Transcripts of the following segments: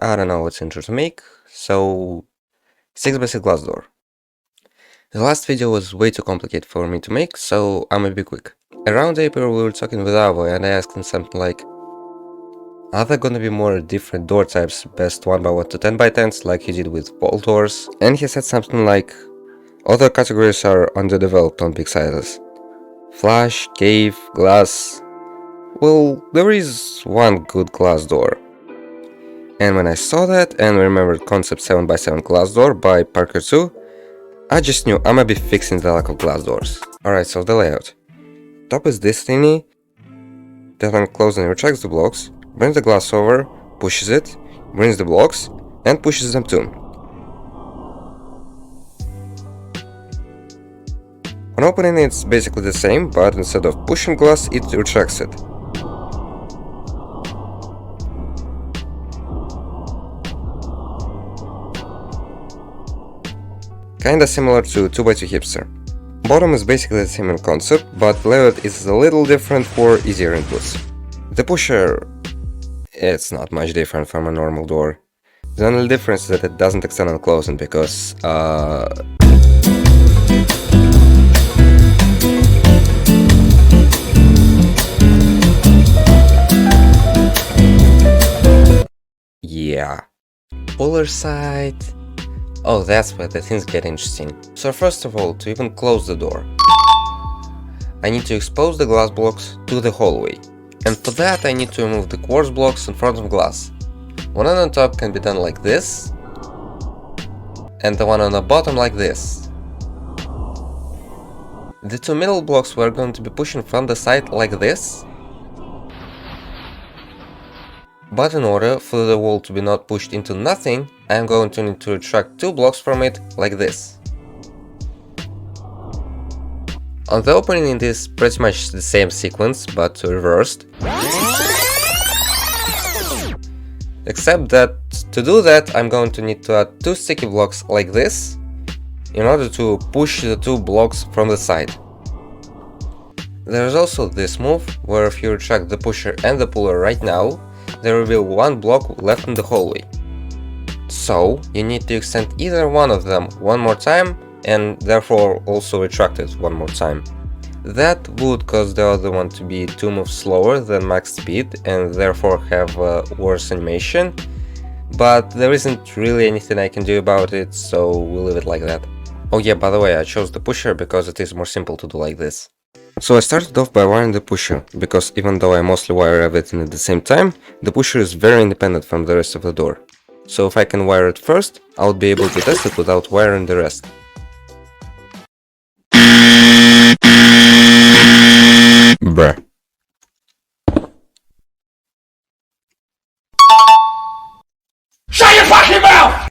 I don't know what's intro to make, so 6 by 6 glass door. The last video was way too complicated for me to make, so I'm gonna be quick. Around April we were talking with Avo and I asked him something like, are there gonna be more different door types, best 1x1 to 10x10s like he did with wall doors? And he said something like, other categories are underdeveloped on big sizes. Flash, cave, glass. Well, there is one good glass door. And when I saw that and remembered concept 7x7 glass door by Parker 2, I just knew I'ma be fixing the lack of glass doors. Alright, so the layout. Top is this thingy that uncloses and retracts the blocks, brings the glass over, pushes it, brings the blocks, and pushes them too. On opening it's basically the same, but instead of pushing glass, it retracts it. Kinda similar to 2x2 hipster. Bottom is basically the same in concept, but the layout is a little different for easier inputs. The pusher, it's not much different from a normal door. The only difference is that it doesn't extend on closing because, yeah. Puller side. Oh, that's where the things get interesting. So first of all, to even close the door, I need to expose the glass blocks to the hallway. And for that I need to remove the quartz blocks in front of glass. One on the top can be done like this, and the one on the bottom like this. The two middle blocks we're going to be pushing from the side like this. But in order for the wall to be not pushed into nothing, I am going to need to retract two blocks from it like this. On the opening it is pretty much the same sequence, but reversed. Except that to do that I'm going to need to add two sticky blocks like this, in order to push the two blocks from the side. There is also this move, where if you retract the pusher and the puller right now, there will be one block left in the hallway. So you need to extend either one of them one more time and therefore also retract it one more time. That would cause the other one to be 2 moves slower than max speed and therefore have a worse animation, but there isn't really anything I can do about it, so we'll leave it like that. Oh yeah, by the way, I chose the pusher because it is more simple to do like this. So I started off by wiring the pusher, because even though I mostly wire everything at the same time, the pusher is very independent from the rest of the door. So if I can wire it first, I'll be able to test it without wiring the rest. Bruh. Shut your fucking mouth!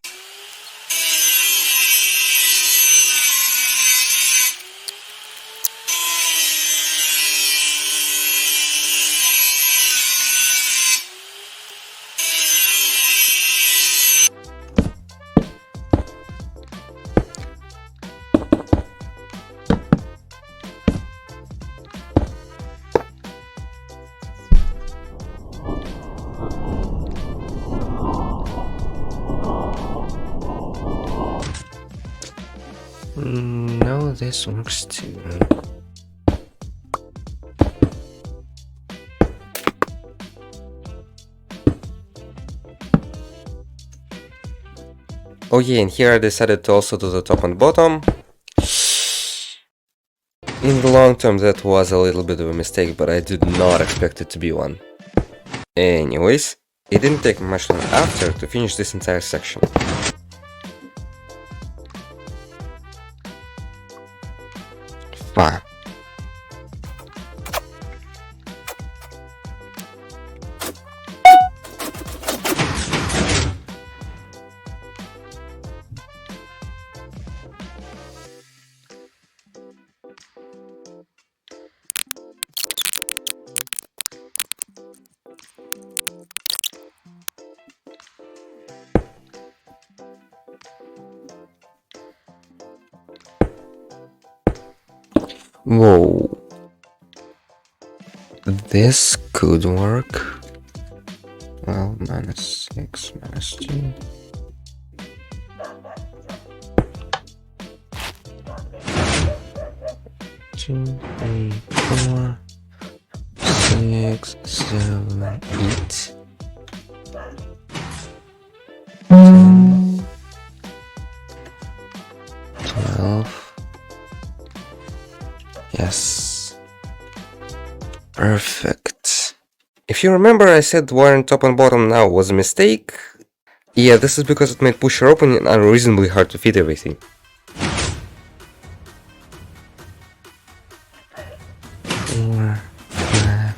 No, this works too. Oh yeah, and here I decided to also do the top and bottom. In the long term that was a little bit of a mistake, but I did not expect it to be one. Anyways, it didn't take much long after to finish this entire section. Fine. Whoa. This could work. 12 minus 6 minus 2. Two, three, 4, 6, 7, 8. 10, 12. Yes. Perfect. If you remember, I said wiring top and bottom now was a mistake. Yeah, this is because it made pusher opening unreasonably hard to fit everything. Four, 5.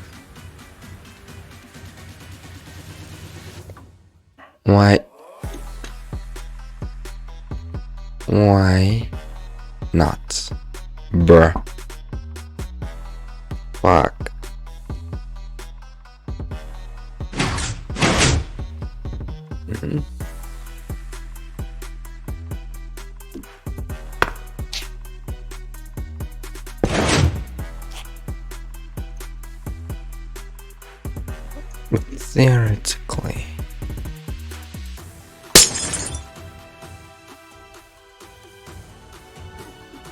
Why? Why not? Bruh. Fuck. Theoretically.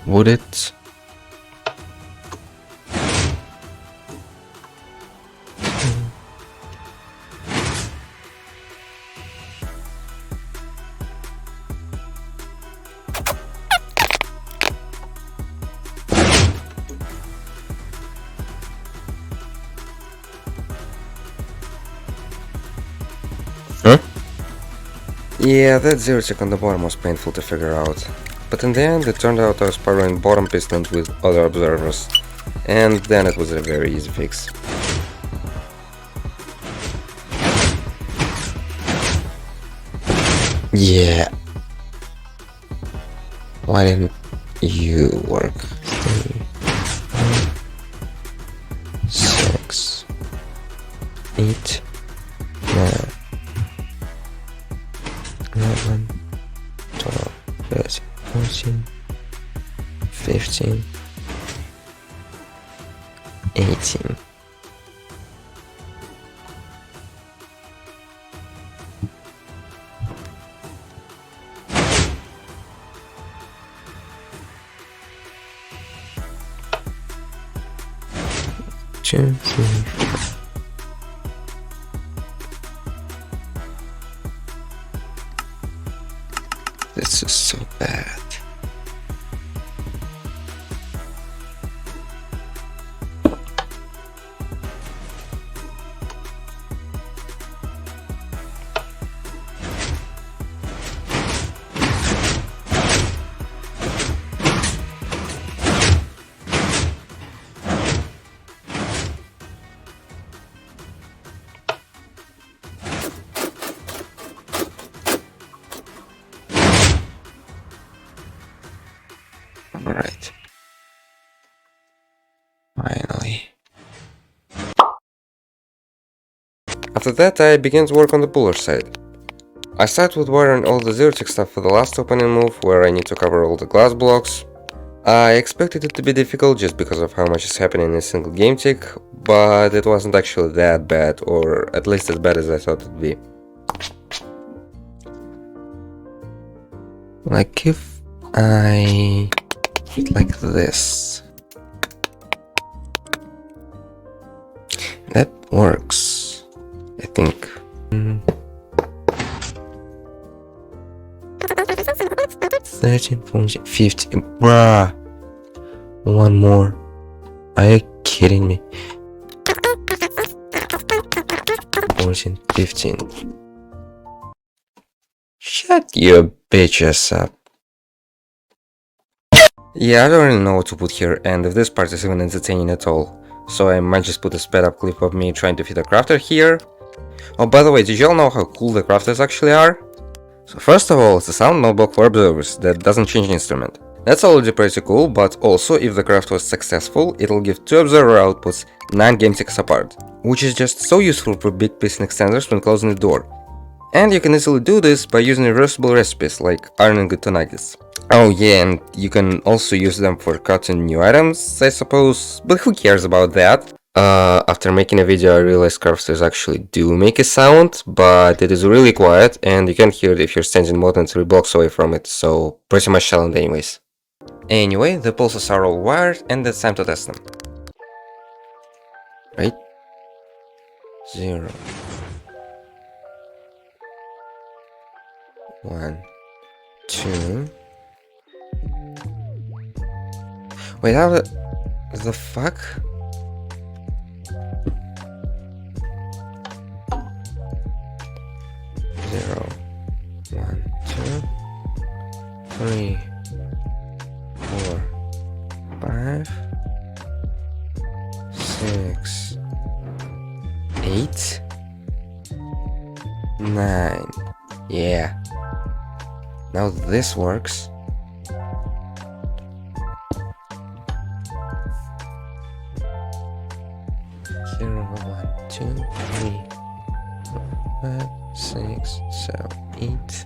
Would it? Huh? Yeah, that zero tick on the bottom was painful to figure out. But in the end, it turned out I was powering bottom pistons with other observers. And then it was a very easy fix. Yeah. Why didn't you work? 3, 6, 8, 9, 11, 12, 13, 14, 15, 18. Two, 3, 4. This is so bad. Alright. Finally. After that, I began to work on the puller side. I started with wiring all the zero-tick stuff for the last opening move, where I need to cover all the glass blocks. I expected it to be difficult just because of how much is happening in a single game tick, but it wasn't actually that bad, or at least as bad as I thought it'd be. Like if I... like this. That works, I think. 13, 14, 15. Bruh. One more. Are you kidding me? 14, 15. Shut your bitches up. Yeah, I don't really know what to put here, and if this part is even entertaining at all, so I might just put a sped up clip of me trying to fit a crafter here. Oh, by the way, did y'all know how cool the crafters actually are? So first of all, it's a sound notebook for observers that doesn't change instrument. That's already pretty cool, but also if the craft was successful, it'll give 2 observer outputs 9 game ticks apart, which is just so useful for big piston extenders when closing the door. And you can easily do this by using reversible recipes like iron and entityless. Oh yeah, and you can also use them for cutting new items, I suppose, but who cares about that? After making a video, I realized curves actually do make a sound, but it is really quiet, and you can't hear it if you're standing more than 3 blocks away from it, so pretty much silent anyways. Anyway, the pulses are all wired, and it's time to test them. Right? 0 1 2. Wait, how the fuck? Zero, 1 2 3 4 5 6 8 9. Yeah. Now this works. Zero, 1 2 3 4 5 6 7 8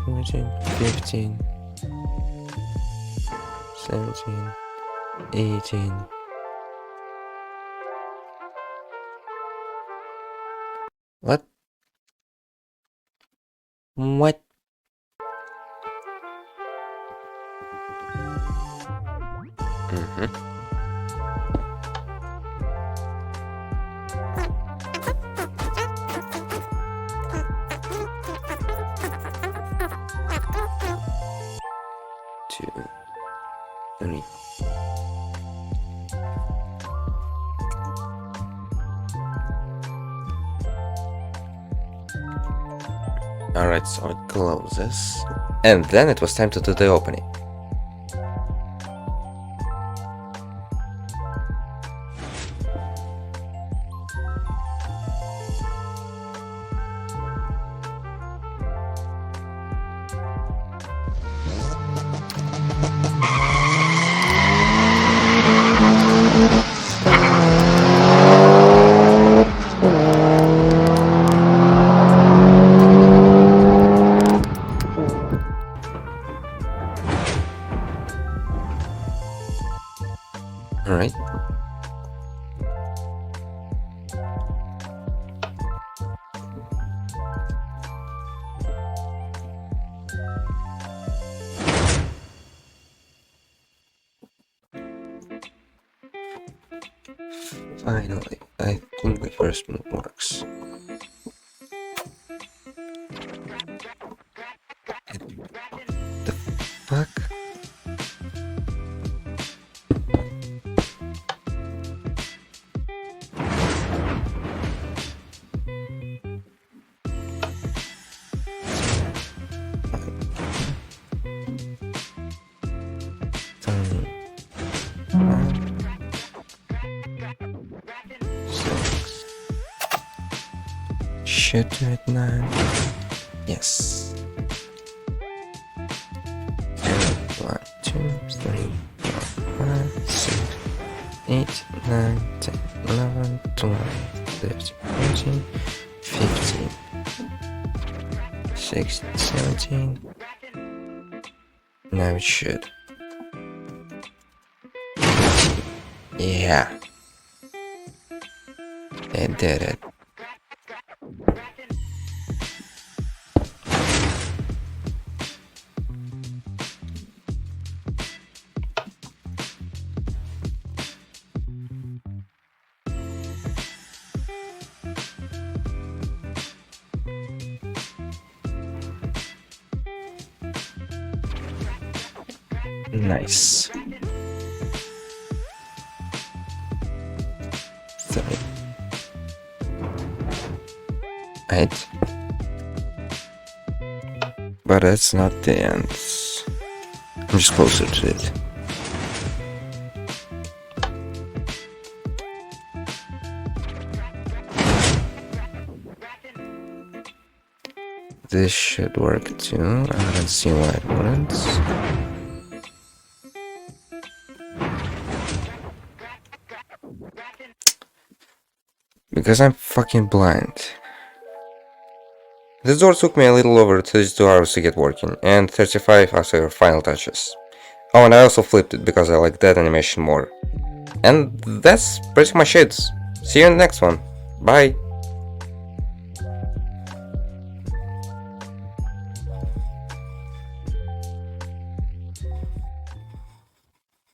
14 15 17 18. What? What? Mm-hmm. Two, 3. Alright, so it closes. And then it was time to do the opening. Alright. Finally, I think the first move works. The fuck? Should do it now. Yes. 1 2 3 4 5 6 8 9 10 11 12 13 14 15 16 17. Now it should. Yeah. It did it. Nice. 3 8. But that's not the end. I'm just closer to it. This should work too. I don't see why it wouldn't. Because I'm fucking blind. This door took me a little over 32 hours to get working, and 35 after final touches. Oh, and I also flipped it because I like that animation more. And that's pretty much it. See you in the next one. Bye!